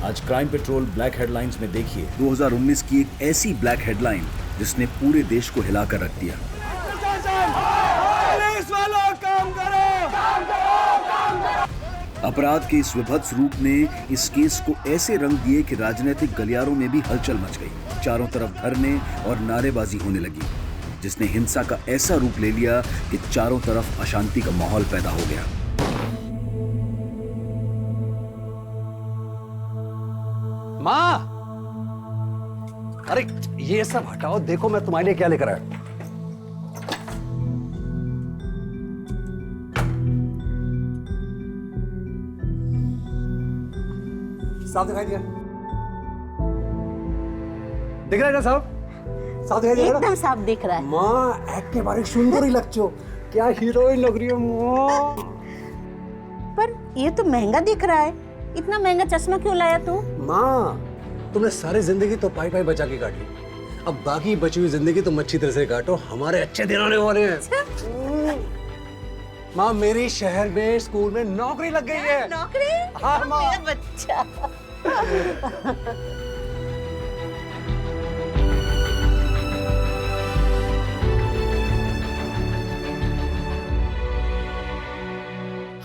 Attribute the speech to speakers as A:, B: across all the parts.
A: आज crime petrol black headlines में देखिए
B: 2019 की एक ऐसी ब्लैक हेडलाइन जिसने पूरे देश को हिलाकर रख दिया।
C: पुलिस वालों काम करो!
B: अपराध के इस विभत्स रूप ने इस केस को ऐसे रंग दिए कि राजनीतिक गलियारों में भी हलचल मच गई। चारों तरफ धरने और नारेबाजी होने लगी, जिसने हिंसा का ऐसा रूप ले लिया कि चारों तरफ अशांति का माहौल पैदा हो गया।
D: माँ, अरे ये सब हटाओ, देखो मैं तुम्हारे लिए क्या लेकर आया। साफ दिखाई दिया? दिख रहा है ना साफ? साफ दिखाई दिया?
E: एकदम साफ दिख रहा है।
D: माँ, एक्ट के बारे सुंदर ही लगती हो, क्या हीरोइन लग रही है माँ।
E: पर ये तो महंगा दिख रहा है, इतना महंगा चश्मा क्यों लाया तू?
D: माँ, तुमने सारी जिंदगी तो पाई पाई बचा के काट ली, अब बाकी बची हुई जिंदगी तुम अच्छी तरह से काटो, हमारे अच्छे दिन आने वाले हैं। माँ, मेरी शहर में स्कूल में नौकरी लग गई है।
E: नौकरी?
D: हाँ माँ।
E: मेरा बच्चा।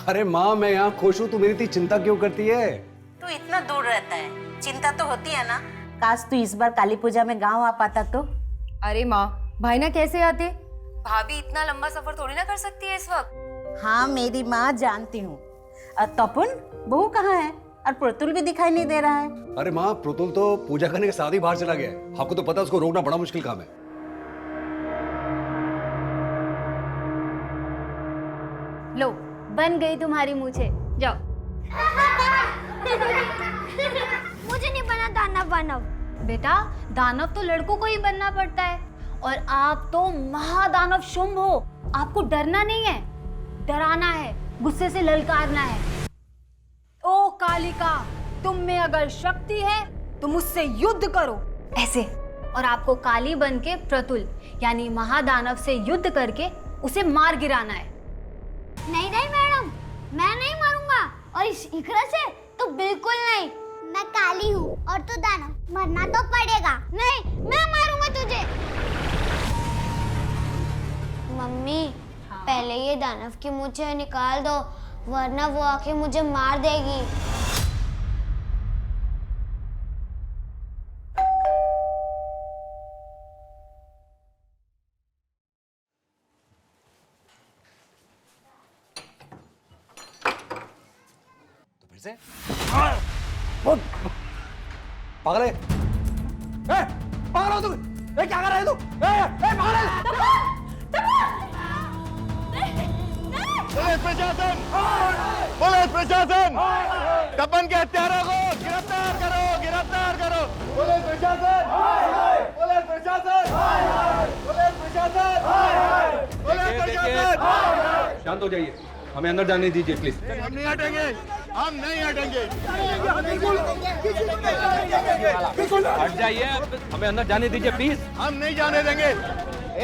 D: अरे माँ, मैं यहाँ खुश हूँ, तू मेरी इतनी चिंता क्यों करती है?
E: तू इतना दूर रहता है, चिंता तो होती है ना। काश तू इस बार काली पूजा में गांव आ पाता तो।
F: अरे माँ, भाई ना कैसे आते? भाभी इतना लंबा सफर थोड़ी ना कर सकती है इस वक्त।
E: हाँ मेरी माँ, जानती हूँ। तपन बहू कहाँ है? और प्रतुल भी दिखाई नहीं दे रहा है।
D: अरे माँ, प्रतुल तो पूजा करने के साथ ही बाहर चला गया है, आपको तो पता है उसको रोकना बड़ा मुश्किल काम है।
F: लो, बन गई तुम्हारी मूछें, जाओ।
G: मुझे नहीं बना दानव वानव।
F: बेटा, दानव तो लड़कों को ही बनना पड़ता है, और आप तो महादानव शुंभ हो। आपको डरना नहीं है, डराना है, गुस्से से ललकारना है। ओ कालिका, तुम में अगर शक्ति है तो मुझसे युद्ध करो, ऐसे। और आपको काली बन के प्रतुल यानी महादानव से युद्ध करके उसे मार गिराना है।
G: नहीं नहीं मैडम, मैं नहीं मारूंगा, और इस इकरा से तो बिल्कुल नहीं। मैं काली हूँ और तू दानव, मरना तो पड़ेगा। नहीं, मैं मारूंगा तुझे। मम्मी, पहले ये दानव की मूछें निकाल दो, वरना वो आके मुझे मार देगी।
D: पागल है? पागल हो तुम? क्या कर रहे हो तुम? पागल है?
C: पुलिस प्रशासन! पुलिस प्रशासन! तपन के हत्यारों को गिरफ्तार करो! गिरफ्तार करो! पुलिस प्रशासन! पुलिस प्रशासन! पुलिस प्रशासन! पुलिस प्रशासन!
H: शांत हो जाइए, हमें अंदर जाने दीजिए प्लीज।
C: हम नहीं हटेंगे, हम नहीं हटेंगे।
H: हट जाइए, हमें अंदर जाने दीजिए प्लीज।
C: हम नहीं जाने देंगे।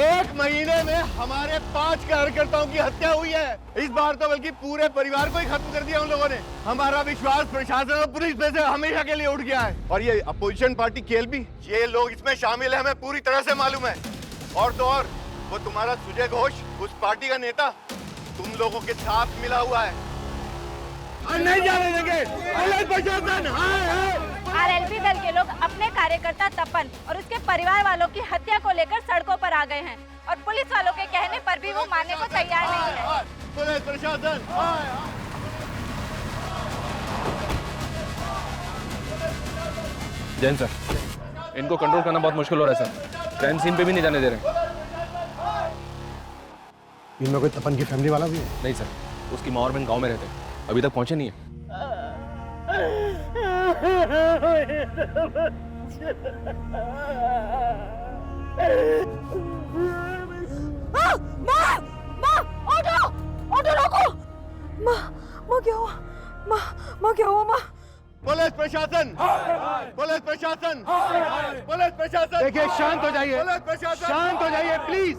C: 1 महीने में हमारे 5 कार्यकर्ताओं की हत्या हुई है। इस बार तो बल्कि पूरे परिवार को ही खत्म कर दिया उन लोगों ने। हमारा विश्वास प्रशासन और पुलिस पे से हमेशा के लिए उठ गया है। और ये अपोजिशन पार्टी केएलबी, ये लोग इसमें शामिल है, हमें पूरी तरह से मालूम है। और तो और वो तुम्हारा सुजय घोष, उस पार्टी का नेता, तुम लोगों के साथ मिला हुआ है। हम नहीं जाने देंगे। पुलिस प्रशासन!
I: आरएलपी दल के लोग अपने कार्यकर्ता तपन और उसके परिवार वालों की हत्या को लेकर सड़कों पर आ गए हैं, और पुलिस वालों के कहने पर भी वो मानने को तैयार नहीं है।
C: पुलिस प्रशासन!
H: जैन सर, इनको कंट्रोल करना बहुत मुश्किल हो रहा है सर। क्राइम सीन पे भी नहीं जाने दे रहे।
D: इनमें कोई तपन की फैमिली वाला भी है?
H: नहीं सर, उसकी माँ और बहन गांव में रहते हैं, अभी तक पहुंचे नहीं है।
I: ऑटो रोको!
C: माँ क्या हुआ? माँ क्या हुआ? माँ! पुलिस प्रशासन! पुलिस प्रशासन! पुलिस प्रशासन!
J: देखिए, शांत हो जाइए,
C: पुलिस प्रशासन!
J: शांत हो जाइए प्लीज।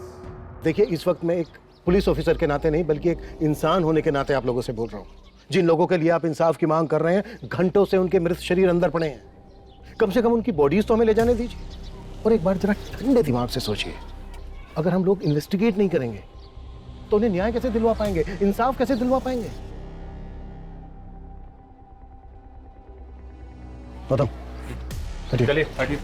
J: देखिए, इस वक्त मैं एक पुलिस ऑफिसर के नाते नहीं बल्कि एक इंसान होने के नाते आप लोगों से बोल रहा हूँ। जिन लोगों के लिए आप इंसाफ की मांग कर रहे हैं, घंटों से उनके मृत शरीर अंदर पड़े हैं। कम से कम उनकी बॉडीज तो हमें ले जाने दीजिए। और एक बार जरा ठंडे दिमाग से सोचिए, अगर हम लोग इन्वेस्टिगेट नहीं करेंगे तो उन्हें न्याय कैसे दिलवा पाएंगे, इंसाफ कैसे दिलवा पाएंगे? गौतम,
H: चलिए हटिए।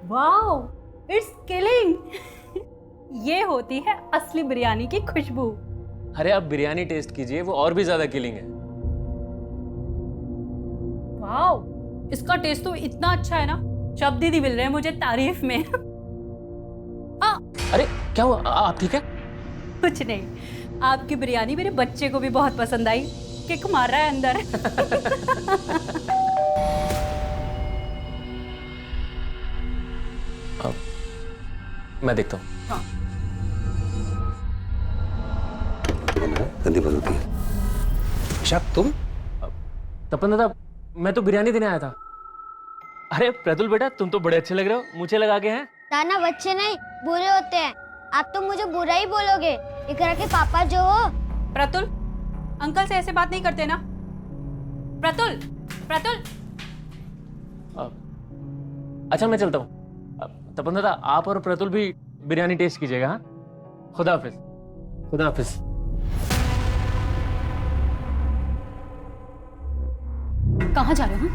K: Wow, it's killing. ये होती है असली बिरयानी की खुशबू।
L: अरे आप बिरयानी टेस्ट कीजिए, वो और भी ज्यादा किलिंग है।
K: वाओ, इसका टेस्ट तो इतना अच्छा है ना, शब्द ही नहीं मिल रहे हैं मुझे तारीफ में।
L: अरे क्या हुआ, आप ठीक है?
K: कुछ नहीं, आपकी बिरयानी मेरे बच्चे को भी बहुत पसंद आई, किक मार रहा है अंदर।
L: मैं देखता हूँ।
K: हाँ।
D: गंदी बदलती है। शायद तुम?
L: तपन दादा, मैं तो बिरयानी देने आया था। अरे प्रतुल बेटा, तुम तो बड़े अच्छे लग रहे हो, मुझे लगा के हैं।
G: दाना बच्चे नहीं बुरे होते हैं, आप तो मुझे बुरा ही बोलोगे। इकरा के पापा जो हो।
K: प्रतुल, अंकल से ऐसे बात नहीं करते ना। प्रतुल, प्रतुल।
L: अच्छा मैं चलता हूँ। तपन दादा, आप और प्रतुल भी बिरयानी टेस्ट कीजिएगा। हाँ, खुदा हाफिज। खुदा हाफिज।
K: कहाँ जा रहे हो?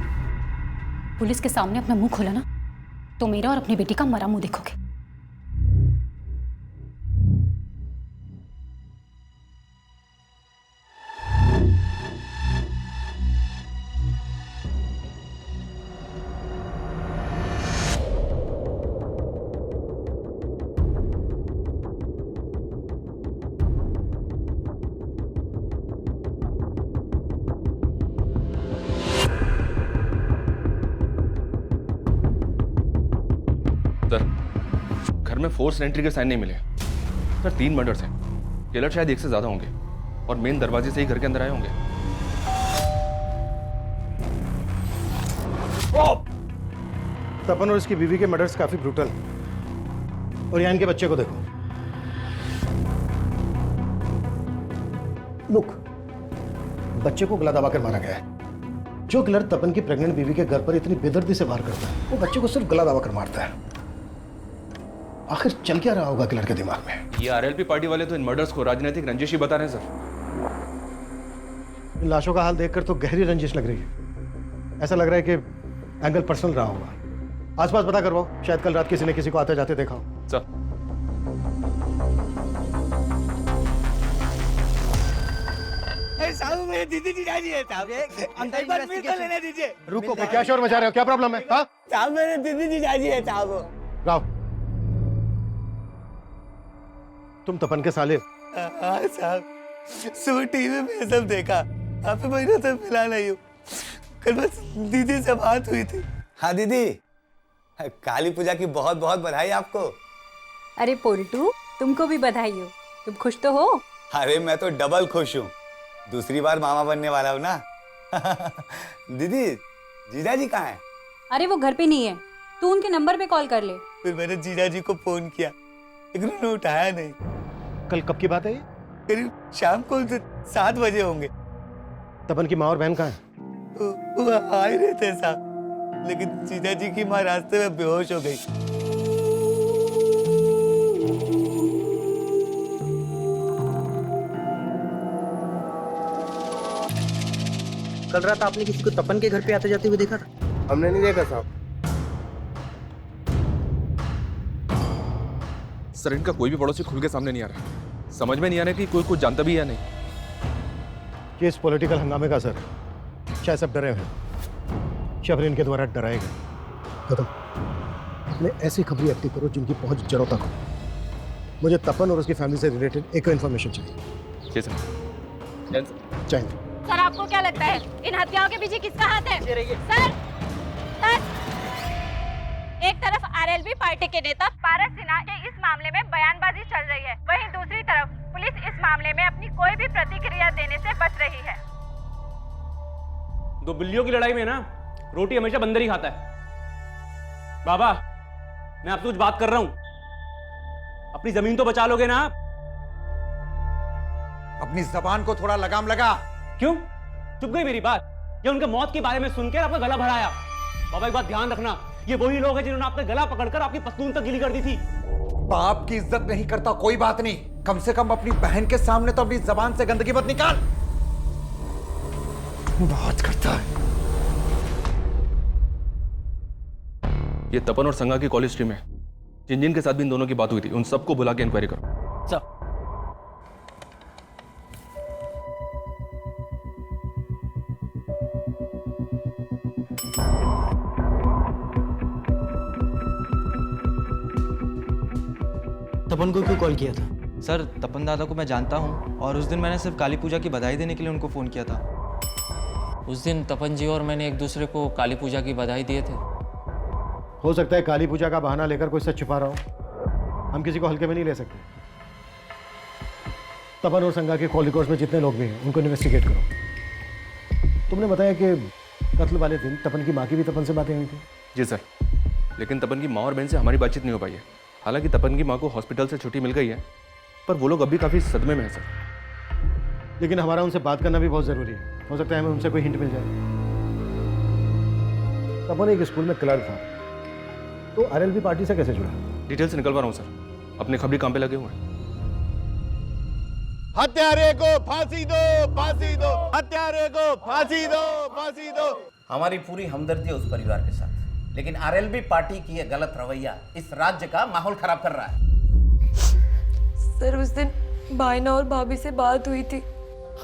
K: पुलिस के सामने अपना मुंह खोला ना तो मेरा और अपनी बेटी का मरा मुंह देखोगे।
H: सर, घर में फोर्स एंट्री के साइन नहीं मिले। सर 3 मर्डर्स हैं, किलर शायद 1 से ज्यादा होंगे और मेन दरवाजे से ही घर के अंदर आए होंगे।
J: तपन और इसकी बीवी के मर्डर्स काफी ब्रूटल। और यहाँ इनके बच्चे को देखो। लुक, बच्चे को गला दबाकर मारा गया है। जो किलर तपन की प्रेग्नेंट बीवी के घर पर इतनी बेदर्दी से वार करता है, वो बच्चे को सिर्फ गला दबाकर मारता है। आखिर चल क्या रहा होगा किलर के दिमाग में?
H: ये आरएलपी पार्टी वाले तो इन मर्डर्स को राजनीतिक रंजिश ही बता रहे हैं सर।
J: इन लाशों का हाल देखकर तो गहरी रंजिश लग रही है। ऐसा लग रहा है कि एंगल पर्सनल रहा होगा। आसपास पता करवाओ, शायद कल रात किसी ने किसी को आते जाते देखा हो।
H: सर
C: साहब, मेरे दीदी जी जा रही है साहब, अंदर एक बार मिलकर लेने दीजिए।
J: रुको, क्या शोर मचा रहे हो? क्या प्रॉब्लम है? हाँ
C: साहब, मेरे दीदी जी जा रही है साहब।
J: राव, तुम तपन के साले?
C: हाँ साहब, सुबह टीवी में ये सब देखा। काफी महीनों से मिला नहीं हूँ, कल बस दीदी से बात हुई थी। हाँ दीदी, काली पूजा की बहुत बहुत बधाई आपको।
K: अरे पोल्टू, तुमको भी बधाई हो। तुम खुश तो हो?
C: अरे मैं तो डबल खुश हूँ, दूसरी बार मामा बनने वाला हूँ ना। दीदी, जीजा जी कहाँ हैं?
K: अरे वो घर पे नहीं है, तू उनके नंबर पे कॉल कर ले।
C: फिर मैंने जीजा जी को फोन किया, लेकिन उन्होंने उठाया नहीं।
J: कल कब की बात है ये?
C: करीब शाम को 7 बजे होंगे।
J: तपन की माँ और बहन कहाँ हैं?
C: वो आ ही रहे थे साहब, लेकिन जीजा जी की माँ रास्ते में बेहोश हो गई।
M: कल रात आपने किसी को तपन के घर पे आते जाते हुए देखा था?
J: हमने नहीं देखा साहब।
H: सर, इनका कोई भी पड़ोसी खुल के सामने नहीं आ रहा। समझ में नहीं आ रहा कि कोई कुछ जानता भी है नहीं।
J: ये इस पॉलिटिकल हंगामे का असर है। शायद सब डरे हुए, शबर इनके द्वारा डराए गए। खत्म। अपने ऐसी खबरें एक्टिव करो जिनकी पहुंच जड़ों तक हो। मुझे तपन और उसकी फैमिली से रिलेटेड एक इन्फॉर्मेशन चाहिए।
H: जी सर।
J: चाहिए।
I: सर, आपको क्या लगता है इन हत्याओं के पीछे किसका हाथ है? सर, सर, एक तरफ आरएलबी पार्टी के नेता पारस सिन्हा के इस मामले में बयानबाजी चल रही है, वहीं दूसरी तरफ पुलिस इस मामले में अपनी कोई भी प्रतिक्रिया देने से बच रही है।
N: दो बिल्लियों की लड़ाई में ना रोटी हमेशा बंदर ही खाता है। बाबा, मैं आपसे कुछ बात कर रहा हूं, अपनी जमीन तो बचा लोगे ना आप?
O: अपनी जबान को थोड़ा लगाम लगा।
N: क्यों चुप गई मेरी बात? ये उनके मौत के बारे में सुनकर आपका गला भराया। बाबा एक बात ध्यान रखना, ये वही लोग हैं जिन्होंने आपका गला पकड़कर आपकी पतलून तक गीली कर दी थी।
O: बाप की इज्जत नहीं करता कोई बात नहीं, कम से कम अपनी बहन के सामने तो अपनी जबान से गंदगी मत निकाल। बात करता है।
H: ये तपन और संगा की कॉलेज टीम है, जिन जिन के साथ भी इन दोनों की बात हुई थी उन सबको बुला के इंक्वायरी करो।
L: सर
M: तपन को क्यों कॉल किया था?
P: सर तपन दादा को मैं जानता हूँ और उस दिन मैंने सिर्फ काली पूजा की बधाई देने के लिए उनको फ़ोन किया था।
L: उस दिन तपन जी और मैंने एक दूसरे को काली पूजा की बधाई दिए थे।
J: हो सकता है काली पूजा का बहाना लेकर कोई सच छुपा रहा हो, हम किसी को हल्के में नहीं ले सकते। तपन और संगा के कॉल रिकॉर्ड्स में जितने लोग भी हैं उनको इन्वेस्टिगेट करो। तुमने बताया कि कत्ल वाले दिन तपन की माँ की भी तपन से बातें हुई थी।
H: जी सर, लेकिन तपन की माँ और बहन से हमारी बातचीत नहीं हो पाई है। हालांकि तपन की माँ को हॉस्पिटल से छुट्टी मिल गई है, पर वो लोग अभी काफ़ी सदमे में हैं सर।
J: लेकिन हमारा उनसे बात करना भी बहुत ज़रूरी है, हो सकता है हमें उनसे कोई हिंट मिल जाए। तपन एक स्कूल में क्लर्क था, तो आरएलबी पार्टी से कैसे जुड़ा?
H: डिटेल से निकलवा रहा हूँ सर, अपने खबरी काम पे लगे हुए हैं।
C: हत्यारे को फांसी दो, फांसी दो, हत्यारे को फांसी दो, फांसी दो।
Q: हमारी पूरी हमदर्दी है उस परिवार के साथ, लेकिन आरएलबी पार्टी की यह गलत रवैया इस राज्य का माहौल खराब कर रहा है।
R: सर उस दिन भाईना और भाभी से बात हुई थी।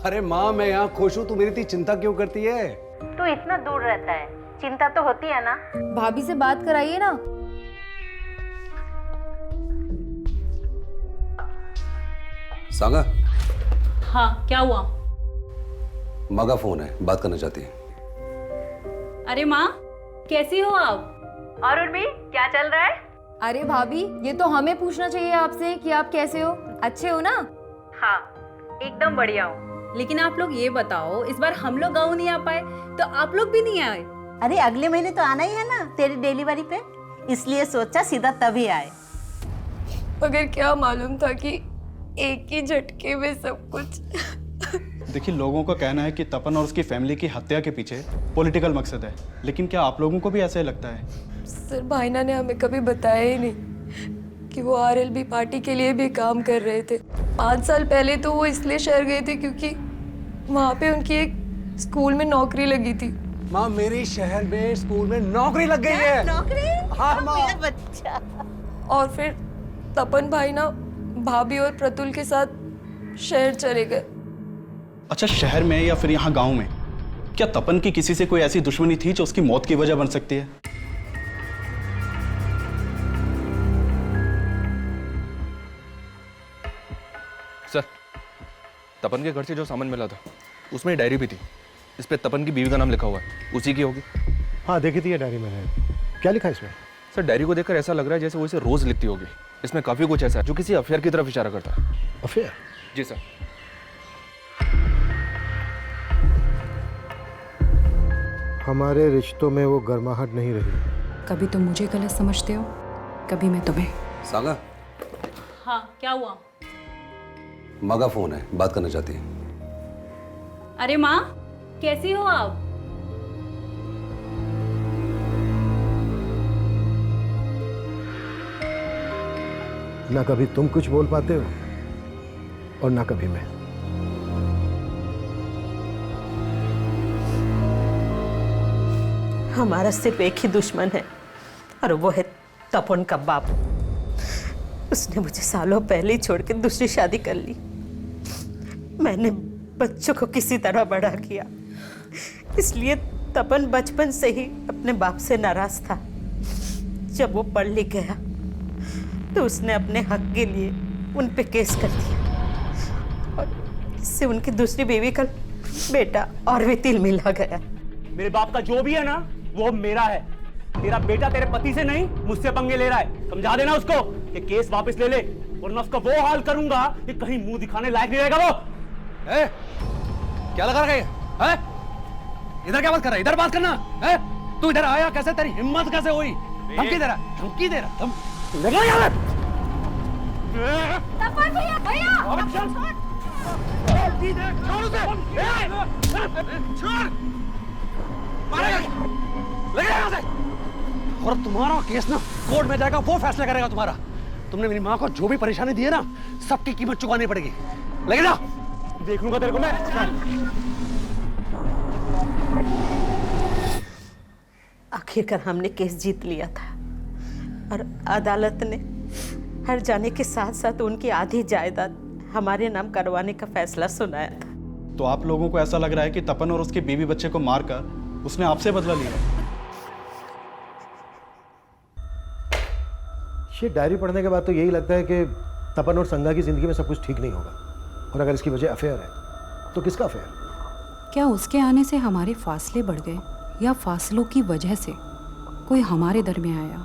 D: अरे माँ, मैं यहाँ खुश हूँ, तू मेरी इतनी चिंता क्यों करती है?
E: तू इतना दूर रहता है, चिंता तो होती है ना।
R: भाभी से बात कराइए ना।
D: सागा।
K: हाँ, क्या हुआ?
D: माँ का फोन है, बात करना चाहती है।
K: अरे माँ, कैसी हो आप?
R: और उर्मी, क्या चल रहा है? अरे भाभी, ये तो हमें पूछना चाहिए आपसे कि आप कैसे हो, अच्छे हो ना?
K: हाँ, एकदम बढ़िया हूँ। लेकिन आप लोग ये बताओ, इस बार हम लोग गाँव नहीं आ पाए तो आप लोग भी नहीं आए?
E: अरे अगले महीने तो आना ही है ना तेरी डिलीवरी पे, इसलिए सोचा सीधा तभी आए।
R: मगर क्या मालूम था कि एक ही झटके में सब कुछ।
S: देखिए, लोगों का कहना है कि तपन और उसकी फैमिली की हत्या के पीछे पॉलिटिकल मकसद है, लेकिन क्या आप लोगों को भी ऐसा ही लगता है?
R: सर भाईना ने हमें कभी बताया ही नहीं कि वो आरएलबी पार्टी के लिए भी काम कर रहे थे। 5 साल पहले तो वो इसलिए शहर गए थे क्योंकि वहाँ पे उनकी एक स्कूल में नौकरी लगी थी।
D: माँ, मेरी शहर में स्कूल में नौकरी लग गई है।
E: नौकरी?
D: हाँ माँ।
E: मेरा बच्चा।
R: और फिर तपन भाईना भाभी और प्रतुल के साथ शहर चले गए।
S: अच्छा, शहर में या फिर यहाँ गांव में क्या तपन की किसी से कोई ऐसी दुश्मनी थी जो उसकी मौत की वजह बन सकती है?
H: सर, तपन के घर से जो सामान मिला था उसमें डायरी भी थी, इस पे तपन की बीवी का नाम लिखा हुआ है, उसी की होगी।
J: हाँ, देखी थी ये डायरी मैंने। क्या लिखा है इसमें?
H: सर, डायरी को देखकर ऐसा लग रहा है जैसे वो इसे रोज लिखती होगी। इसमें काफी कुछ ऐसा है जो किसी अफेयर की तरफ इशारा करता है।
J: अफेयर?
H: जी सर।
J: हमारे रिश्तों में वो गर्माहट नहीं रही।
R: कभी तुम मुझे गलत समझते हो, कभी मैं तुम्हें।
D: सागा।
K: हाँ, क्या हुआ?
D: माँ का फोन है, बात करना चाहती है।
K: अरे माँ, कैसी हो आप?
J: ना कभी तुम कुछ बोल पाते हो और ना कभी मैं।
E: हमारा सिर्फ एक ही दुश्मन है और वो है तपन का बाप। उसने मुझे सालों पहले ही छोड़ के दूसरी शादी कर ली। मैंने बच्चों को किसी तरह बड़ा किया, इसलिए तपन बचपन से ही अपने बाप से नाराज था। जब वो पढ़ लिख गया तो उसने अपने हक के लिए उन पे केस कर दिया और इससे उनकी दूसरी बीवी का बेटा और भी तिल मिला गया।
N: मेरे बाप का जो भी है ना वो मेरा है। तेरा बेटा तेरे पति से नहीं मुझसे पंगे ले रहा है। समझा देना उसको कि केस वापस ले ले, वरना उसका वो हाल करूंगा कि कहीं मुंह दिखाने लायक नहीं रहेगा वो।
D: क्या लगा रखा है? इधर क्या बात कर रहा है? इधर बात करना है? तू इधर आया कैसे? तेरी हिम्मत कैसे हुई? धमकी दे रहा, धमकी दे रहा। लगा यार।
I: तपन भैया,
D: छोड़ उसे। छोड़। मारेगा। लगे यहाँ से। और तुम्हारा केस ना कोर्ट में जाएगा, वो फैसला करेगा तुम्हारा। तुमने मेरी माँ को जो भी परेशानी दी है ना, सबकी कीमत चुकानी पड़ेगी। लगे जा।
N: देख लूंगा तेरे को मैं।
E: आखिरकार हमने केस जीत लिया था और अदालत ने हर जाने के साथ साथ उनकी आधी जायदाद हमारे नाम करवाने का फैसला सुनाया था।
S: तो आप लोगों को ऐसा लग रहा है कि तपन और उसके बीवी बच्चे को मारकर उसने आपसे बदला लिया?
J: ये डायरी पढ़ने के बाद तो यही लगता है कि तपन और संगा की जिंदगी में सब कुछ ठीक नहीं होगा, और अगर इसकी वजह अफेयर है तो किसका अफेयर?
K: क्या उसके आने से हमारे फासले बढ़ गए या फासलों की वजह से कोई हमारे दरमियान आया?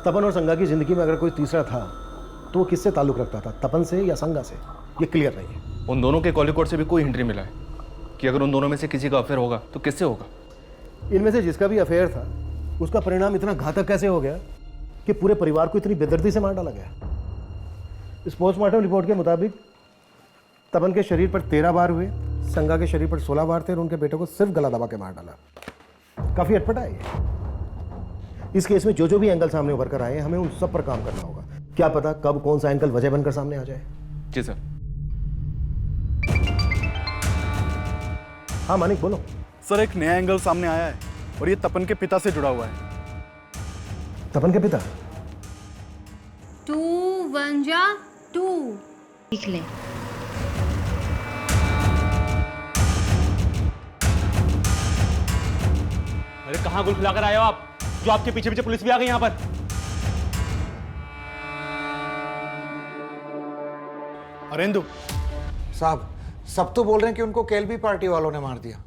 J: तपन और संगा की जिंदगी में अगर कोई तीसरा था तो वो किससे ताल्लुक रखता था, तपन से या संगा से? ये क्लियर नहीं है।
H: उन दोनों के कॉल रिकॉर्ड से भी कोई हिंट नहीं मिला है कि अगर उन दोनों में से किसी का अफेयर होगा तो किससे होगा।
J: इनमें से जिसका भी अफेयर था उसका परिणाम इतना घातक कैसे हो गया कि पूरे परिवार को इतनी बेदर्दी से मार डाला गया? इस पोस्टमार्टम रिपोर्ट के मुताबिक तपन के शरीर पर 13 बार हुए, संगा के शरीर पर 16 बार थे और उनके बेटे को सिर्फ गला दबा के मार डाला। काफी अटपटा है ये। इस केस में जो भी एंगल सामने उभर कर आए हमें उन सब पर काम करना होगा। क्या पता कब कौन सा एंगल वजह बनकर सामने आ जाए।
H: जी सर।
J: हाँ मानिक बोलो।
S: सर एक नया एंगल सामने आया है और ये तपन के पिता से जुड़ा हुआ है।
J: तपन के पिता?
F: 2 1 जा 2 लिख ले।
N: अरे कहाँ गुल खिलाकर आए हो आप, जो आपके पीछे पीछे पुलिस भी आ गई यहाँ पर?
O: अरेंदु साहब, सब तो बोल रहे हैं कि उनको केएलबी पार्टी वालों ने मार दिया,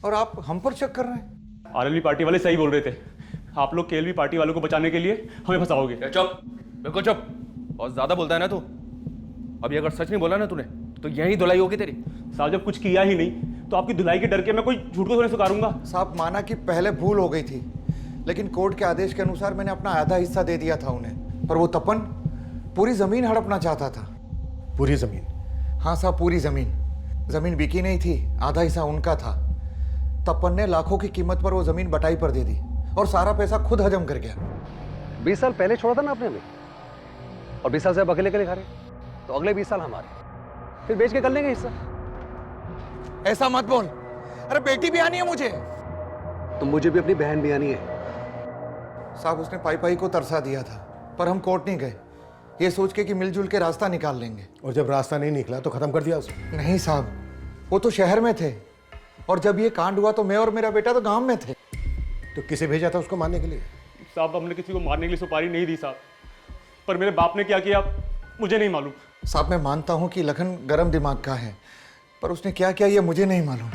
O: और आप हम पर शक कर रहे हैं।
N: आरएलबी पार्टी वाले सही बोल रहे थे। आप लोग केएलबी पार्टी वालों को बचाने के लिए हमें फंसाओगे।
H: चुप, बिल्कुल चुप। बहुत ज्यादा बोलता है ना तू। अभी अगर सच नहीं बोला ना तूने तो यही धुलाई होगी तेरी।
N: साहब जब कुछ किया ही नहीं तो आपकी धुलाई के डर के मैं कोई झूठ को थोड़ी स्वीकारूंगा।
O: साहब माना कि पहले भूल हो गई थी, लेकिन कोर्ट के आदेश के अनुसार मैंने अपना आधा हिस्सा दे दिया था उन्हें, पर वो तपन पूरी जमीन हड़पना चाहता था।
J: पूरी जमीन?
O: हाँ साहब, पूरी जमीन। जमीन बिकी नहीं थी, आधा हिस्सा उनका था। तपन ने लाखों की कीमत पर वो जमीन बटाई पर दे दी और सारा पैसा खुद हजम कर गया।
D: 20 साल पहले छोड़ा था ना आपने हमें, और 20 साल से अब अकेले अकेले खा रहे, तो अगले 20 साल हमारे, फिर बेच के कर लेंगे हिस्सा।
O: ऐसा मत बोल। अरे बेटी भी आनी है मुझे।
D: तो मुझे भी अपनी बहन भी आनी है।
O: साहब उसने पाई पाई को तरसा दिया था, पर हम कोर्ट नहीं गए, ये सोच के कि मिलजुल के रास्ता निकाल लेंगे।
J: और जब रास्ता नहीं निकला तो खत्म कर दिया उसने?
O: नहीं साहब, वो तो शहर में थे, और जब ये कांड हुआ तो मैं और मेरा बेटा तो गांव में थे।
J: तो किसे भेजा था उसको मारने के लिए?
N: साहब हमने किसी को मारने के लिए सुपारी नहीं दी साहब, पर मेरे बाप ने क्या किया मुझे नहीं मालूम।
O: साहब मैं मानता हूँ कि लखन गर्म दिमाग का है, पर उसने क्या किया ये मुझे नहीं मालूम।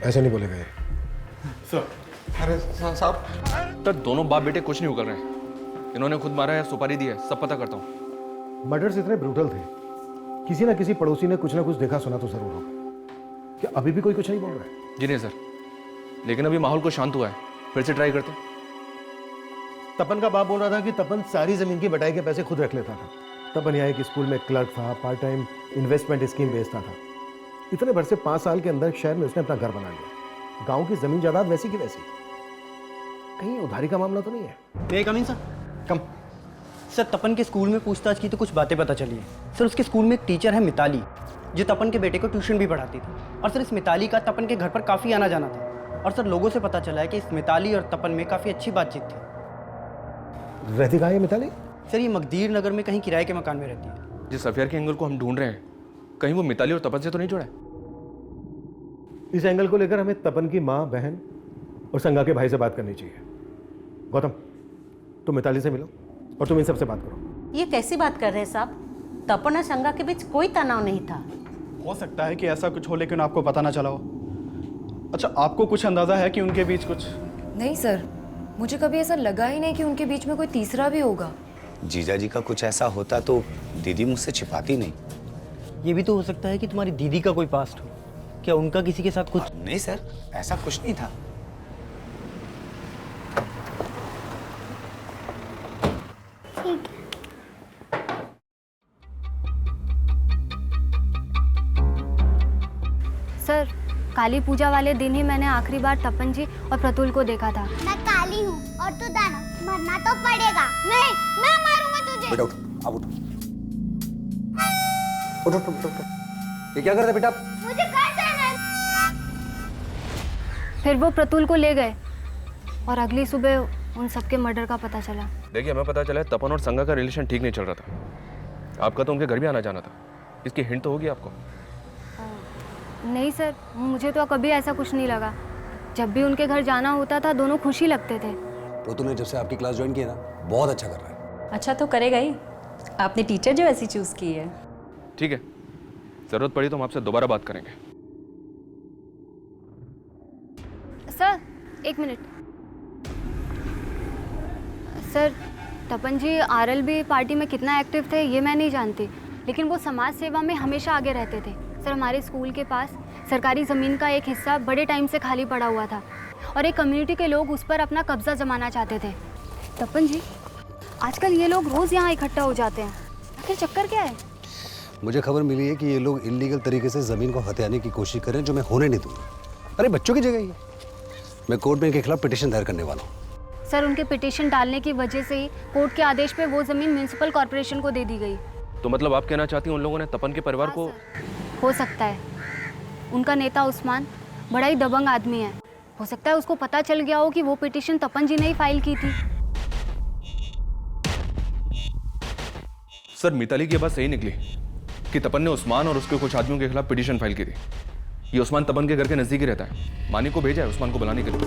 J: ऐसे नहीं बोलेगा ये।
N: सर
O: अरे साहब
H: तो दोनों बाप बेटे कुछ नहीं कर रहे हैं। इन्होंने खुद मारा है, सुपारी दी है, सब पता करता हूँ।
J: मर्डर्स इतने ब्रूटल थे, किसी ना किसी पड़ोसी ने कुछ ना कुछ देखा सुना तो जरूर होगा। क्या अभी भी कोई कुछ नहीं बोल रहा है?
H: जी नहीं सर, लेकिन अभी माहौल को शांत हुआ है, फिर से ट्राई करते।
J: तपन का बाप बोल रहा था कि तपन सारी जमीन की बटाई के पैसे खुद रख लेता था। तपन यहाँ एक स्कूल में क्लर्क था, पार्ट टाइम इन्वेस्टमेंट स्कीम बेचता था। इतने भर से 5 साल के अंदर शहर में उसने अपना घर बना लिया। गांव की जमीन जायदाद वैसी की वैसी। कहीं उधारी का मामला तो नहीं है?
M: मे कम इन सर? कम। सर तपन के स्कूल में पूछताछ की तो कुछ बातें पता चली है। सर उसके स्कूल में एक टीचर है मिताली, जो तपन के बेटे को ट्यूशन भी पढ़ाती थी। और सर इस मिताली का तपन के घर पर काफ़ी आना जाना था। और सर लोगों से पता चला है कि इस मिताली और तपन में काफ़ी अच्छी बातचीत थी।
J: रहती कहाँ है मिताली?
M: सर ये मकदीर नगर में कहीं किराए के मकान में रहती है।
H: जिस अफेयर के एंगल को हम ढूंढ रहे हैं, कहीं वो मिताली और तपन से तो नहीं जुड़ा है?
J: इस एंगल को लेकर हमें तपन की माँ, बहन और संगा के भाई से बात करनी चाहिए। गौतम तुम मिताली से मिलो और तुम इन सबसे बात करो।
E: ये कैसी बात कर रहे हैं साहब? तपन और संगा के बीच कोई तनाव नहीं था।
S: हो सकता है कि ऐसा कुछ हो, लेकिन आपको पता ना चला हो। अच्छा, आपको कुछ अंदाजा है कि उनके बीच कुछ?
R: नहीं सर, मुझे कभी ऐसा लगा ही नहीं कि उनके बीच में कोई तीसरा भी होगा।
T: जीजा जी का कुछ ऐसा होता तो दीदी मुझसे छिपाती नहीं।
M: ये भी तो हो सकता है कि तुम्हारी दीदी का कोई पास्ट हो। क्या उनका किसी के साथ कुछ?
T: नहीं सर, ऐसा कुछ नहीं था।
F: सर, काली पूजा वाले दिन ही मैंने आखिरी बार तपन जी और प्रतुल को देखा था।
G: मैं काली हूँ और तू दानव, मरना तो पड़ेगा। नहीं, मैं मारूंगा तुझे।
D: बेटा उठो, आप उठो। उठो उठो उठो। ये क्या कर रहे बेटा?
G: मुझे घर जाना है।
F: फिर वो प्रतुल को ले गए और अगली सुबह उन सबके मर्डर का पता चला।
H: देखिए, हमें पता चला है तपन और संगा का रिलेशन ठीक नहीं चल रहा था। आपका तो उनके घर भी आना जाना था। इसकी हिंट तो होगी आपको।
F: नहीं सर, मुझे तो कभी ऐसा कुछ नहीं लगा। जब भी उनके घर जाना होता था दोनों खुश ही लगते थे।
D: प्रतुल ने जब से आपकी क्लास ज्वाइन की है ना, बहुत अच्छा कर रहा है।
K: अच्छा तो करेगा ही। आपने टीचर जो ऐसी चूज की है।
H: ठीक है, जरूरत पड़ी तो हम आपसे दोबारा बात करेंगे।
F: सर, एक मिनट। सर, तपन जी आरएलबी पार्टी में कितना एक्टिव थे ये मैं नहीं जानती, लेकिन वो समाज सेवा में हमेशा आगे रहते थे। सर, हमारे स्कूल के पास सरकारी ज़मीन का एक हिस्सा बड़े टाइम से खाली पड़ा हुआ था और एक कम्युनिटी के लोग उस पर अपना कब्जा जमाना चाहते थे। तपन जी, आजकल ये लोग रोज़ यहाँ इकट्ठा हो जाते हैं। आखिर चक्कर क्या है?
D: मुझे खबर मिली है कि ये लोग इलीगल तरीके से ज़मीन को हथियाने की कोशिश कर रहे हैं, जो मैं होने नहीं दूंगा। अरे बच्चों की जगह ही है। मैं कोर्ट में इनके खिलाफ पिटीशन दायर करने वाला हूँ।
F: सर, उनके पिटीशन डालने की वजह से ही कोर्ट के आदेश पे वो ज़मीन म्यूनसिपल कॉर्पोरेशन को दे दी गई।
H: तो मतलब आप कहना चाहती हैं उन लोगों ने तपन के परिवार को?
F: हो सकता है। उनका नेता उस्मान बड़ा ही दबंग आदमी है। हो सकता है उसको पता चल गया हो कि वो पिटीशन तपन जी ने ही फाइल की थी।
H: सर, मिताली की बात सही निकली कि तपन ने उस्मान और उसके कुछ आदमियों के खिलाफ पिटीशन फाइल की थी। ये उस्मान तपन के घर के नजदीक ही रहता है। मानी को भेजा है उस्मान को बुलाने के लिए।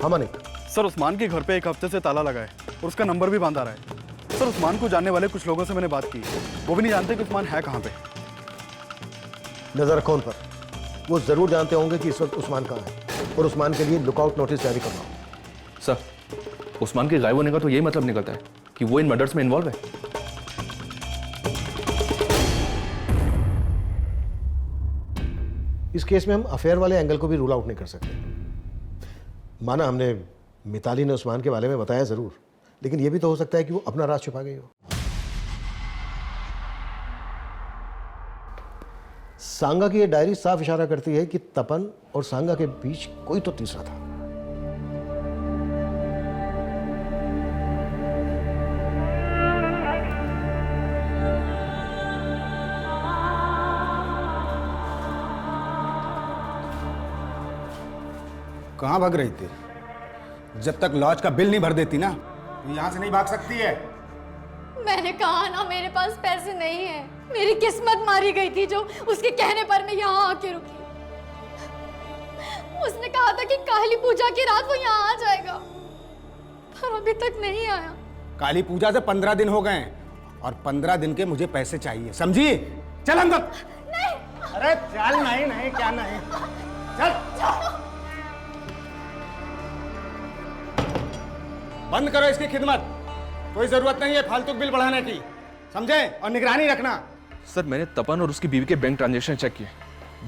J: हाँ मानिक।
S: सर, उस्मान के घर पे एक हफ्ते से ताला लगा है और उसका नंबर भी बंद आ रहा है। सर, उस्मान को जानने वाले कुछ लोगों से मैंने बात की, वो भी नहीं जानते कि उस्मान है कहाँ पे।
J: नजर रखो उन पर। वो जरूर जानते होंगे कि इस वक्त उस्मान कहाँ है और उस्मान के लिए लुकआउट नोटिस जारी कर रहा हूँ।
H: सर, उस्मान के गायब होने का तो यही मतलब निकलता है कि वो इन मर्डर्स में इन्वॉल्व है।
J: इस केस में हम अफेयर वाले एंगल को भी रूल आउट नहीं कर सकते। माना हमने मिताली ने उस्मान के बारे में बताया जरूर, लेकिन यह भी तो हो सकता है कि वो अपना राज छुपा गई हो। सांगा की यह डायरी साफ इशारा करती है कि तपन और सांगा के बीच कोई तो तीसरा था।
U: कहाँ भाग रही थी? जब तक लॉज का बिल नहीं भर देती ना, तो यहाँ से नहीं भाग सकती है।
R: मैंने कहा ना मेरे पास पैसे नहीं है। मेरी किस्मत मारी गई थी जो उसके कहने पर मैं यहाँ आके रुकी। उसने कहा था कि काली पूजा की रात वो यहाँ आ जाएगा, पर अभी तक नहीं आया।
U: काली पूजा से 15 दिन हो गए और 15 दिन के मुझे पैसे चाहिए, समझी? चल अंदर।
R: नहीं।
U: अरे चल। नहीं नहीं, क्या नहीं, चल। बंद करो इसकी खिदमत। कोई जरूरत नहीं है फालतू बिल बढ़ाने की, समझे? और निगरानी रखना।
H: सर, मैंने तपन और उसकी बीवी के बैंक ट्रांजैक्शन चेक किए।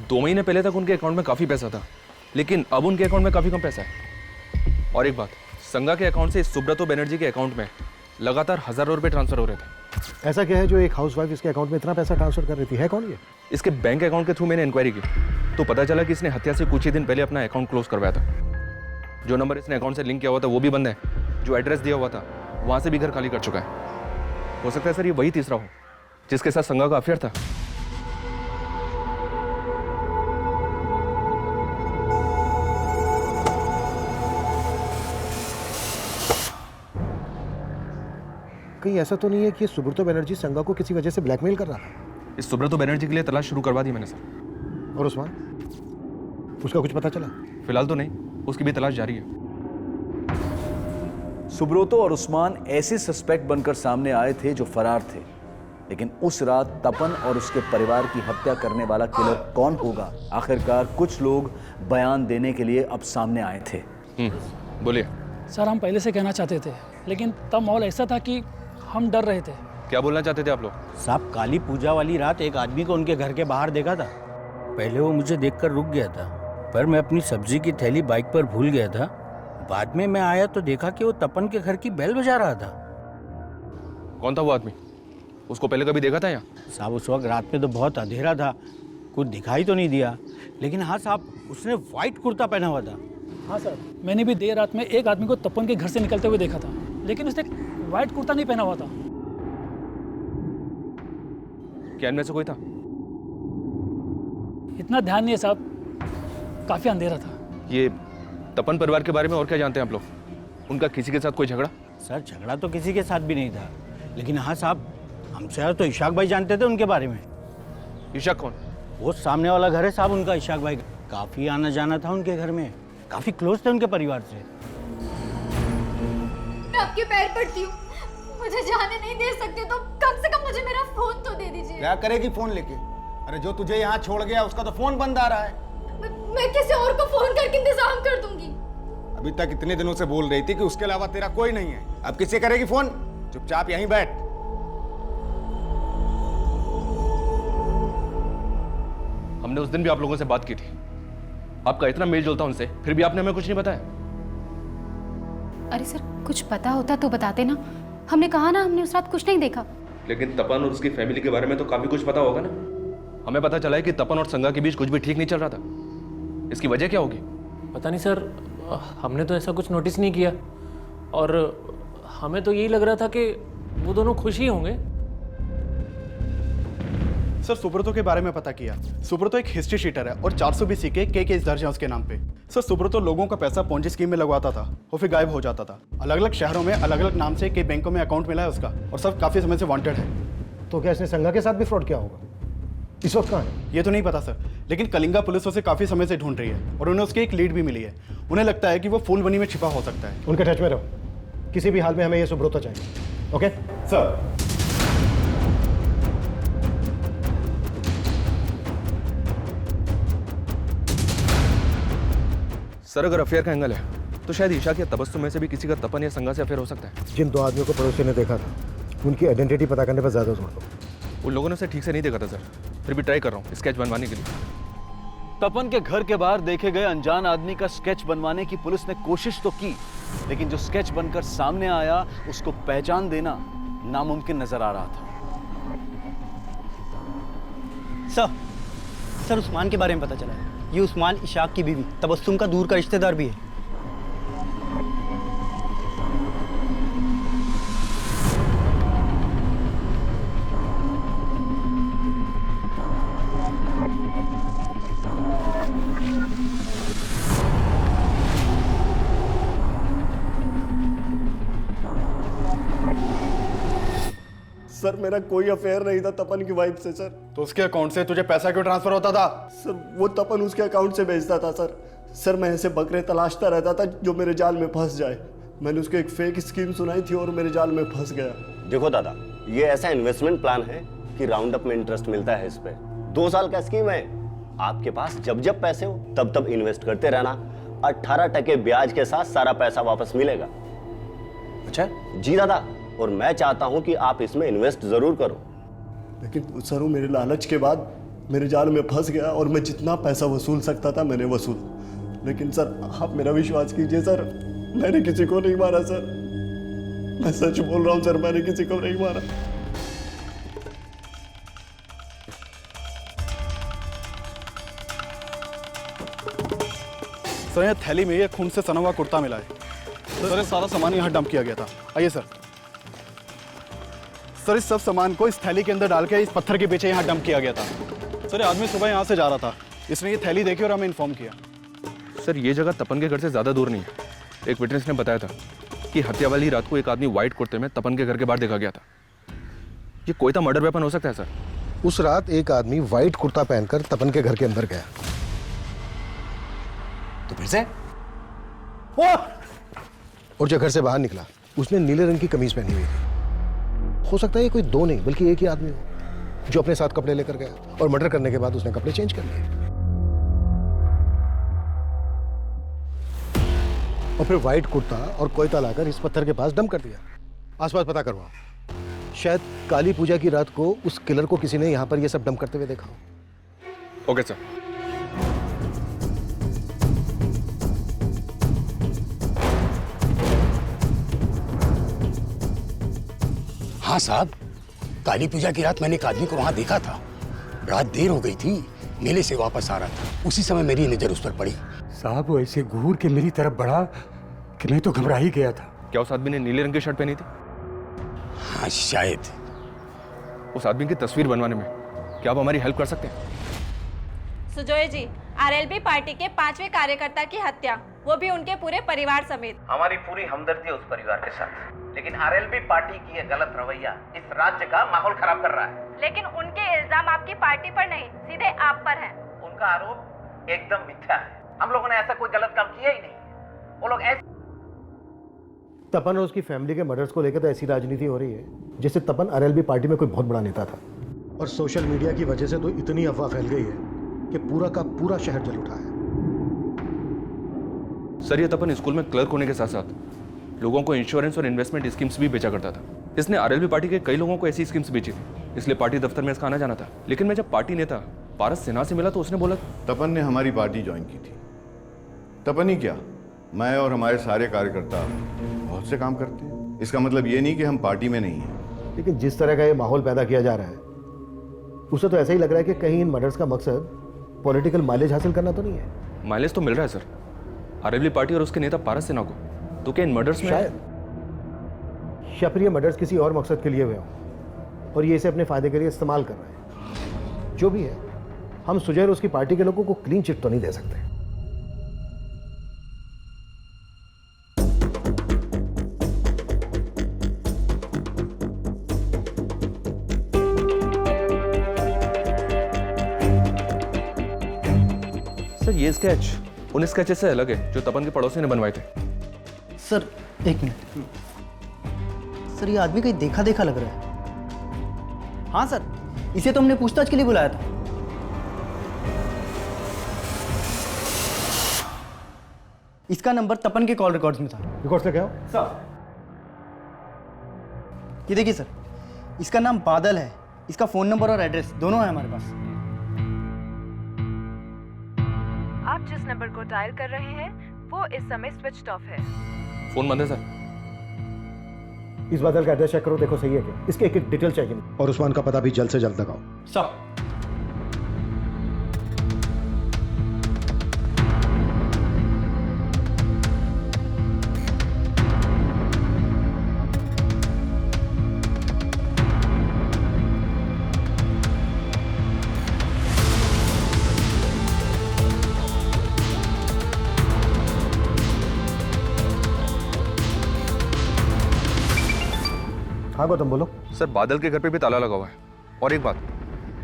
H: 2 महीने पहले तक उनके अकाउंट में काफी पैसा था, लेकिन अब उनके अकाउंट में काफी कम पैसा है। और एक बात, संगा के अकाउंट से सुब्रतो बनर्जी के अकाउंट में लगातार हजारों रुपए ट्रांसफर हो रहे थे।
J: ऐसा क्या है जो एक हाउसवाइफ इसके अकाउंट में इतना पैसा ट्रांसफर कर रही थी? है कौन ये?
H: इसके बैंक अकाउंट के थ्रू मैंने इंक्वायरी की तो पता चला कि इसने हत्या से कुछ ही दिन पहले अपना अकाउंट क्लोज करवाया था। जो नंबर इसने अकाउंट से लिंक किया हुआ था वो भी बंद है। जो एड्रेस दिया हुआ था वहां से भी घर खाली कर चुका है। हो सकता है सर ये वही तीसरा हो जिसके साथ संगा का अफेयर था।
J: कहीं ऐसा तो नहीं है कि सुब्रतो बनर्जी संगा को किसी वजह से ब्लैकमेल कर रहा था?
H: इस सुब्रतो बनर्जी के लिए तलाश शुरू करवा दी मैंने सर।
J: और उस्मान, उसका कुछ पता चला?
H: फिलहाल तो नहीं, उसकी भी तलाश जारी है।
A: सुब्रतो और उस्मान ऐसे सस्पेक्ट बनकर सामने आए थे जो फरार थे, लेकिन उस रात तपन और उसके परिवार की हत्या करने वाला किलर कौन होगा, आखिरकार कुछ लोग बयान देने के लिए अब सामने आए थे।
H: बोलिए
B: सर, हम पहले से कहना चाहते थे, लेकिन तब माहौल ऐसा था कि हम डर रहे थे।
H: क्या बोलना चाहते थे आप लोग?
V: साहब, काली पूजा वाली रात एक आदमी को उनके घर के बाहर देखा था। पहले वो मुझे देखकर रुक गया था, पर मैं अपनी सब्जी की थैली बाइक पर भूल गया था। बाद में मैं आया तो देखा कि वो तपन के घर की बेल बजा रहा था।
H: कौन था वो आदमी? उसको पहले कभी देखा था यहाँ?
V: साहब, उस वक्त रात में तो बहुत अंधेरा था, कुछ दिखाई तो नहीं दिया। लेकिन हाँ साहब, उसने व्हाइट कुर्ता पहना हुआ था।
B: हाँ सर, मैंने भी देर रात में एक आदमी को तपन के घर से निकलते हुए देखा था, लेकिन उसने व्हाइट कुर्ता नहीं पहना हुआ था।
H: क्या इनमें से कोई था?
B: इतना ध्यान नहीं है साहब, काफी अंधेरा था।
H: ये तपन परिवार के बारे में और क्या जानते हैं आप लोग? उनका किसी के साथ कोई झगड़ा?
V: सर, झगड़ा तो किसी के साथ भी नहीं था, लेकिन हाँ साहब, हमसे तो इशाक भाई जानते थे उनके बारे में।
H: इशाक कौन?
V: वो सामने वाला घर है साहब उनका, इशाक भाई। काफी आना जाना था उनके घर में, काफी क्लोज थे उनके परिवार से।
W: मैं आपके पैर पड़ती हूँ, मुझे जाने नहीं दे सकते तो कम से कम मुझे मेरा फोन तो दे दीजिए।
U: क्या करेगी फोन लेके? अरे जो तुझे यहाँ छोड़ गया उसका तो फोन बंद आ रहा है।
W: मैं किसी और को फोन करके इंतजाम कर दूंगी।
U: अभी तक इतने दिनों से बोल रही थी कि उसके अलावा तेरा कोई नहीं है, अब किससे करेगी फोन? चुपचाप यहीं बैठ।
H: हमने उस दिन भी आप लोगों से बात की थी, आपका इतना मेल जोल था उनसे, फिर भी आपने हमें कुछ नहीं बताया।
W: अरे सर, कुछ पता होता तो बताते ना। हमने कहा ना, हमने उस रात कुछ नहीं देखा।
H: लेकिन तपन और उसकी फैमिली के बारे में तो काफी कुछ पता होगा ना? हमें पता चला है कि तपन और संगा के बीच कुछ भी ठीक नहीं चल रहा था। इसकी वजह क्या होगी?
L: पता नहीं सर, हमने तो ऐसा कुछ नोटिस नहीं किया, और हमें तो यही लग रहा था कि वो दोनों खुश ही होंगे।
S: सर, सुब्रतो के बारे में पता किया। सुब्रतो एक हिस्ट्री शीटर है और 420 के केस दर्ज है उसके नाम पे। सर, सुब्रतो लोगों का पैसा पोंजी स्कीम में लगवाता था और फिर गायब हो जाता था। अलग अलग शहरों में अलग अलग नाम से कई बैंकों में अकाउंट मिला है उसका, और सब काफी समय से वांटेड है।
J: तो क्या इसने संगा के साथ भी फ्रॉड किया होगा? इस वक्त कहाँ है?
S: ये तो नहीं पता सर, लेकिन कलिंगा पुलिस उसे काफी समय से ढूंढ रही है और उन्हें उसकी एक लीड भी मिली है। उन्हें लगता है कि वो फूलबनी में छिपा हो सकता है।
J: उनके टच में रहो, किसी भी हाल में हमें ये सुब्रतो चाहिए। Okay
S: sir.
H: सर, अगर अफेयर का एंगल है तो शायद ईशा या तबस्सुम में से भी किसी का तपन या संगा से अफेयर हो सकता है।
J: जिन दो आदमियों को पड़ोसी ने देखा था, उनकी आइडेंटिटी पता करने पर ज्यादा जोर दो।
H: उन लोगों ने उसे ठीक से नहीं देखा था सर, फिर भी ट्राई कर रहा हूँ स्केच बनवाने के लिए।
X: तपन के घर के बाहर देखे गए अनजान आदमी का स्केच बनवाने की पुलिस ने कोशिश तो की, लेकिन जो स्केच बनकर सामने आया उसको पहचान देना नामुमकिन नजर आ रहा था।
M: सर, उस्मान के बारे में पता चला है। ये उस्मान इशाक की बीवी तबस्सुम का दूर का रिश्तेदार भी है।
C: सर, मेरा कोई अफेयर नहीं था तपन की वाइफ से सर।
S: तो उसके अकाउंट से तुझे पैसा क्यों ट्रांसफर होता था?
C: सर, वो तपन उसके अकाउंट से भेजता था सर। मैं ऐसे बकरे तलाशता रहता था जो मेरे जाल में फंस जाए। मैंने उसको एक फेक स्कीम सुनाई थी और मेरे जाल में फंस गया।
Y: देखो दादा, ये ऐसा इन्वेस्टमेंट प्लान है कि राउंड अप में इंटरेस्ट मिलता है इस पे। 2 साल का स्कीम है, आपके पास जब जब पैसे हो तब तब इन्वेस्ट करते रहना। 18% ब्याज के साथ सारा पैसा वापस मिलेगा। अच्छा जी दादा, और मैं चाहता हूं कि आप इसमें इन्वेस्ट जरूर करो।
C: लेकिन सर, वो मेरे लालच के बाद मेरे जाल में फंस गया और मैं जितना पैसा वसूल सकता था मैंने वसूल। लेकिन सर, आप मेरा विश्वास कीजिए सर, मैंने किसी को नहीं मारा सर। मैं सच बोल रहा हूं सर, मैंने किसी को नहीं मारा।
S: सर, ये थैली में ये खून से सना हुआ कुर्ता मिला है। सर, ये सारा सामान यहाँ डंप किया गया था। आइए सर। सर, इस सब सामान को इस थैली के अंदर डाल के इस पत्थर के पीछे यहाँ डंप किया गया था। सर, ये आदमी सुबह यहाँ से जा रहा था, इसने ये थैली देखी और हमें इन्फॉर्म किया।
H: सर, ये जगह तपन के घर से ज्यादा दूर नहीं है। एक विटनेस ने बताया था कि हत्या वाली रात को एक आदमी व्हाइट कुर्ते में तपन के घर के बाहर देखा गया था। ये कोई तो मर्डर वेपन हो सकता है सर।
J: उस रात एक आदमी व्हाइट कुर्ता पहनकर तपन के घर के अंदर गया, तो फिर से और जब घर से बाहर निकला उसने नीले रंग की कमीज पहनी हुई थी। हो सकता है ये कोई दो नहीं बल्कि एक ही आदमी हो जो अपने साथ कपड़े लेकर गया और मर्डर करने के बाद उसने कपड़े चेंज कर लिए और फिर व्हाइट कुर्ता और कोयता लाकर इस पत्थर के पास डंप कर दिया। आसपास पता करवाओ, शायद काली पूजा की रात को उस किलर को किसी ने यहाँ पर ये सब डंप करते हुए देखा हो।
H: Okay sir.
U: हाँ साहब, काली पूजा की रात मैंने एक आदमी को वहां देखा था। रात देर हो गई थी, मेले से वापस आ रहा था, उसी समय मेरी नजर उस पर पड़ी। साहब वो ऐसे घूर के मेरी तरफ बढ़ा कि मैं तो घबरा ही गया था।
H: क्या उस आदमी ने नीले रंग की शर्ट पहनी थी?
U: हाँ शायद।
H: उस आदमी की तस्वीर बनवाने में क्या आप हमारी हेल्प कर सकते हैं?
I: सुजोय जी, आरएलबी पार्टी के 5वें कार्यकर्ता की हत्या, वो भी उनके पूरे परिवार समेत।
N: हमारी पूरी हमदर्दी है उस परिवार के साथ, लेकिन आरएलबी पार्टी की ये गलत रवैया इस राज्य का माहौल खराब कर रहा है।
I: लेकिन उनके इल्जाम आपकी पार्टी पर नहीं, सीधे आप पर हैं।
N: उनका आरोप एकदम मिथ्या है। हम लोगों ने ऐसा कोई गलत काम किया ही नहीं। वो लोग ऐसे
J: तपन और उसकी फैमिली के मर्डर्स को लेकर तो ऐसी राजनीति हो रही है जैसे तपन आरएलबी पार्टी में कोई बहुत बड़ा नेता था, और सोशल मीडिया की वजह से तो इतनी अफवाह फैल गई है कि पूरा का पूरा शहर जल उठा है।
H: सर, ये तपन स्कूल में क्लर्क होने के साथ साथ लोगों को इंश्योरेंस और इन्वेस्टमेंट स्कीम्स भी बेचा करता था। इसने आरएलबी पार्टी के कई लोगों को ऐसी स्कीम्स बेची थी, इसलिए पार्टी दफ्तर में इसका आना जाना था। लेकिन मैं जब पार्टी नेता पारस सिन्हा से मिला तो उसने बोला
C: तपन ने हमारी पार्टी ज्वाइन की थी। तपन ही क्या, मैं और हमारे सारे कार्यकर्ता बहुत से काम करते हैं। इसका मतलब ये नहीं कि हम पार्टी में नहीं हैं।
J: लेकिन जिस तरह का ये माहौल पैदा किया जा रहा है उसे तो ऐसा ही लग रहा है कि कहीं इन मर्डर्स का मकसद पॉलिटिकल माइलेज हासिल करना तो नहीं है।
H: माइलेज तो मिल रहा है सर, आरएलबी पार्टी और उसके नेता पारस सिन्हा को। तो क्या इन मर्डर्स में
J: शायद या फिर ये मर्डर्स किसी और मकसद के लिए हुए हों और ये इसे अपने फायदे के लिए इस्तेमाल कर रहे हैं। जो भी है, हम सुजय और उसकी पार्टी के लोगों को क्लीन चिट तो नहीं दे सकते।
H: सर, ये स्केच उन स्केचेस से अलग है जो तपन के पड़ोसी ने बनवाए थे।
M: सर एक मिनट, सर ये आदमी कहीं देखा देखा लग रहा है। हाँ सर, इसे तो हमने पूछताछ के लिए बुलाया था। इसका नंबर तपन के कॉल रिकॉर्ड्स में था।
J: रिकॉर्ड्स लेके आओ।
M: सर ये देखिए सर, इसका नाम बादल है, इसका फोन नंबर और एड्रेस दोनों है हमारे पास।
O: आप जिस नंबर को डायल कर रहे हैं वो इस समय स्विच्ड ऑफ है।
H: फोन बंद है सर।
J: इस बादल का एड्रेस चेक करो, देखो सही है क्या। इसके एक एक डिटेल चाहिए और उस्मान का पता भी जल्द से जल्द लगाओ।
M: सर
J: हाँ गौतम बोलो।
H: सर, बादल के घर पे भी ताला लगा हुआ है। और एक बात,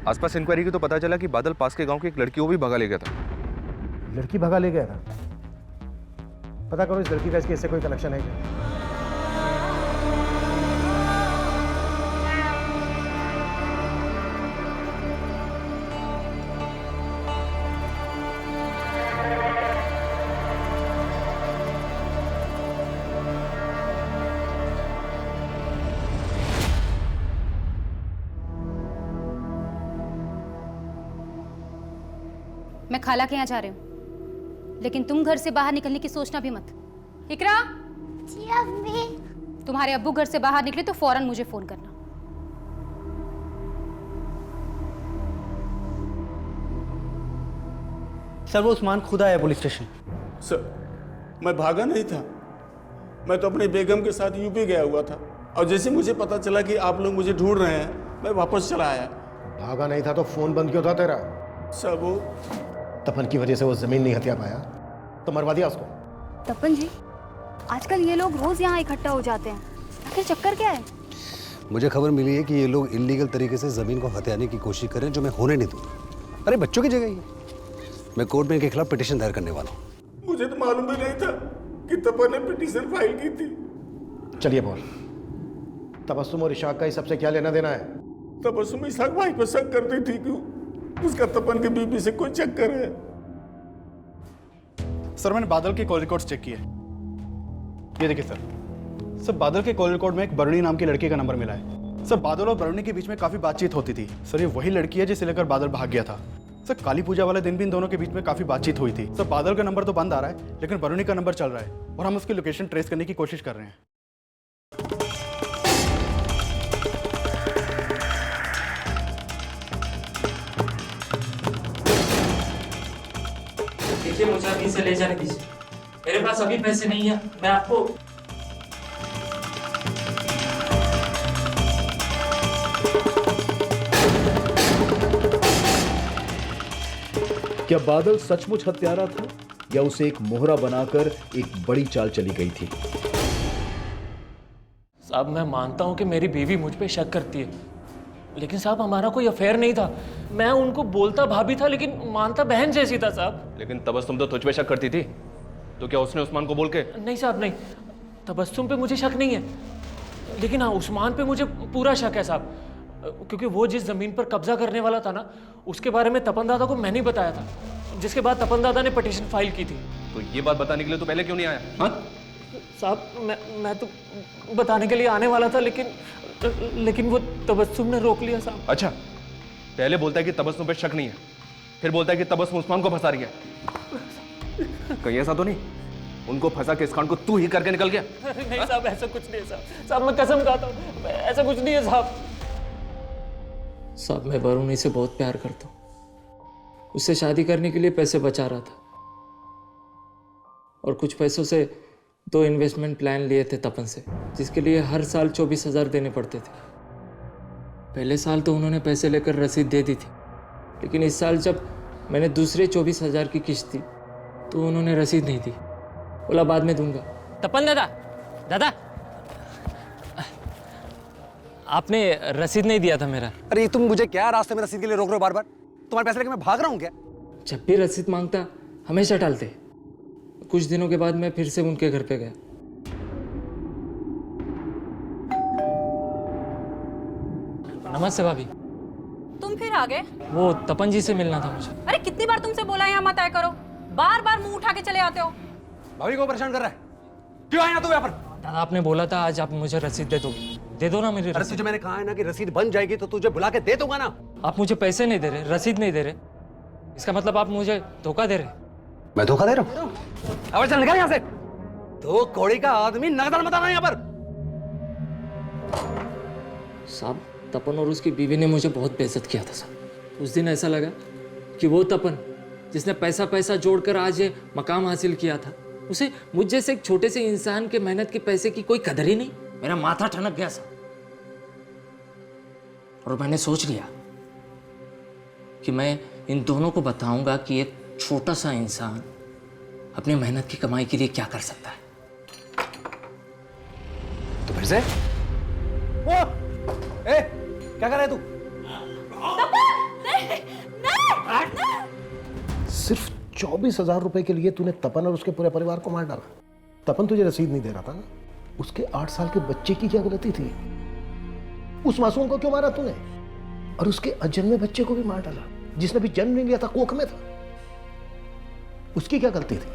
H: आसपास इंक्वायरी की तो पता चला कि बादल पास के गांव की एक लड़की को भी भगा ले गया था।
J: लड़की भगा ले गया था? पता करो इस लड़की का इसके इससे कोई कनेक्शन है क्या?
W: मैं खाला के यहाँ जा रही हूँ, लेकिन तुम घर से बाहर निकलने की सोचना भी मत। इकरा,
G: जी अम्मी।
W: तुम्हारे अब्बू घर से बाहर निकले तो फौरन मुझे फोन करना।
M: सर वो उस्मान खुद आया पुलिस स्टेशन।
P: सर मैं भागा नहीं था, मैं तो अपनी बेगम के साथ यूपी गया हुआ था, और जैसे मुझे पता चला कि आप लोग मुझे ढूंढ रहे हैं मैं वापस चला आया।
J: भागा नहीं था तो फोन बंद क्यों था तेरा?
P: सर वो
J: तपन की वजह से वो जमीन नहीं हथिया पाया तो मरवा दिया उसको।
F: तपन जी, आजकल ये लोग रोज यहाँ इकट्ठा हो जाते हैं, आखिर चक्कर क्या है?
D: मुझे खबर मिली है कि ये लोग इलीगल तरीके से जमीन को हथियाने की कोशिश कर रहे हैं, जो मैं होने नहीं दूंगा। अरे बच्चों की जगह ही मैं कोर्ट में इनके खिलाफ पिटीशन दायर करने वाला हूँ।
P: मुझे तो मालूम भी नहीं था कि तपन ने पिटीशन फाइल की थी।
J: चलिए बोल, तबस्सुम और इशाक का ही सबसे क्या लेना देना है?
P: तबस्सुम इशाक भाई पर शक करती थी कि उसका तपन के बीबी से कोई चक्कर है।
S: सर मैंने बादल के कॉल रिकॉर्ड्स चेक किए। ये देखिए सर बादल के कॉल रिकॉर्ड में एक बरणी नाम की लड़की का नंबर मिला है। सर बादल और बरणी के बीच में काफी बातचीत होती थी। सर ये वही लड़की है जिसे लेकर बादल भाग गया था। सर काली पूजा वाले दिन भी इन दोनों के बीच में काफी बातचीत हुई थी। सर बादल का नंबर तो बंद आ रहा है, लेकिन बरणी का नंबर चल रहा है और हम उसकी लोकेशन ट्रेस करने की कोशिश कर रहे हैं।
L: देखिए मुझे अभी से ले जाने दीजिए, मेरे पास अभी पैसे नहीं है। मैं आपको
A: क्या बादल सचमुच हत्यारा था या उसे एक मोहरा बनाकर एक बड़ी चाल चली गई थी?
L: साहब मैं मानता हूँ कि मेरी बीवी मुझ पे शक करती है, लेकिन साहब हमारा कोई अफेयर नहीं था। मैं उनको बोलता भाभी था लेकिन मानता बहन जैसी था साहब।
H: लेकिन तबस्सुम तो तुझ पे शक करती थी, तो क्या उसने उस्मान को बोल के?
L: नहीं साहब नहीं, तबस्सुम पे मुझे शक नहीं है, लेकिन हाँ उस्मान पे मुझे पूरा शक है साहब, क्योंकि वो जिस जमीन पर कब्जा करने वाला था ना, उसके बारे में तपन दादा को मैंने बताया था, जिसके बाद तपन दादा ने पिटीशन फाइल की थी।
H: तो ये बात बताने के लिए तो पहले क्यों नहीं आया? हाँ
L: साहब मैं तो बताने के लिए आने वाला था, लेकिन वो तबस्सुम ने रोक लिया साहब।
H: अच्छा, पहले बोलता है कि तबस्सुम पे शक नहीं है, फिर बोलता है कि तबस्सुम उस्मान को फंसा रही है। कहीं ऐसा तो नहीं उनको फंसा के इस कांड को तू ही करके निकल गया?
L: नहीं साहब ऐसा कुछ नहीं है साहब, मैं कसम खाता हूँ ऐसा कुछ नहीं है साहब। साहब मैं बरूनी से बहुत प्यार करता हूँ, उससे शादी करने के लिए पैसे बचा रहा था और कुछ पैसों से 2 इन्वेस्टमेंट प्लान लिए थे तपन से, जिसके लिए हर साल 24,000 देने पड़ते थे। पहले साल तो उन्होंने पैसे लेकर रसीद दे दी थी, लेकिन इस साल जब मैंने दूसरे 24,000 की किस्त दी तो उन्होंने रसीद नहीं दी, बोला बाद में दूंगा। तपन दादा आपने रसीद नहीं दिया था मेरा।
D: अरे तुम मुझे क्या रास्ते में रसीद के लिए रोक रहे हो बार बार? तुम्हारे पैसे लेके मैं भाग रहा हूँ क्या?
L: जब भी रसीद मांगता हमेशा टालते। कुछ दिनों के बाद मैं फिर से उनके घर पे गया। नमस्ते भाभी।
I: तुम फिर आ गए?
L: वो तपन जी से मिलना था मुझे।
I: अरे कितनी बार तुमसे बोला यहाँ मत आया करो, बार बार मुंह उठा के चले आते हो।
D: भाभी को परेशान कर रहा है, क्यों आया तू यहाँ पर?
L: दादा आपने बोला था आज आप मुझे रसीद दे दोगे, दे दो ना मेरी रसीद।
D: तुझे मैंने कहा है ना कि रसीद बन जाएगी तो तुझे बुला के दे दूंगा ना।
L: आप मुझे पैसे नहीं दे रहे, रसीद नहीं दे रहे, इसका मतलब आप मुझे धोखा दे रहे।
D: मैं धोखा दे रहा हूँ? अब चल निकल यहाँ से। तो कौड़ी का आदमी नगदर मत आना यहाँ पर।
L: साहब तपन और उसकी बीवी ने मुझे बहुत बेइज्जत किया था साहब। उस दिन ऐसा लगा कि वो तपन जिसने पैसा जोड़कर आज ये मकाम हासिल किया था, उसे मुझ जैसे एक छोटे से इंसान के मेहनत के पैसे की कोई कदर ही नहीं। मेरा माथा ठनक गया साहब और मैंने सोच लिया कि मैं इन दोनों को बताऊंगा कि एक छोटा सा इंसान अपनी मेहनत की कमाई के लिए क्या कर सकता है।
D: तो फिर से क्या कर रहा है तू?
J: सिर्फ 24,000 रुपए के लिए तूने तपन और उसके पूरे परिवार को मार डाला। तपन तुझे रसीद नहीं दे रहा था ना? उसके 8 साल के बच्चे की क्या गलती थी? उस मासूम को क्यों मारा तूने? और उसके अजन्मे बच्चे को भी मार डाला, जिसने भी जन्म नहीं लिया था, कोख में था। उसकी क्या गलती थी?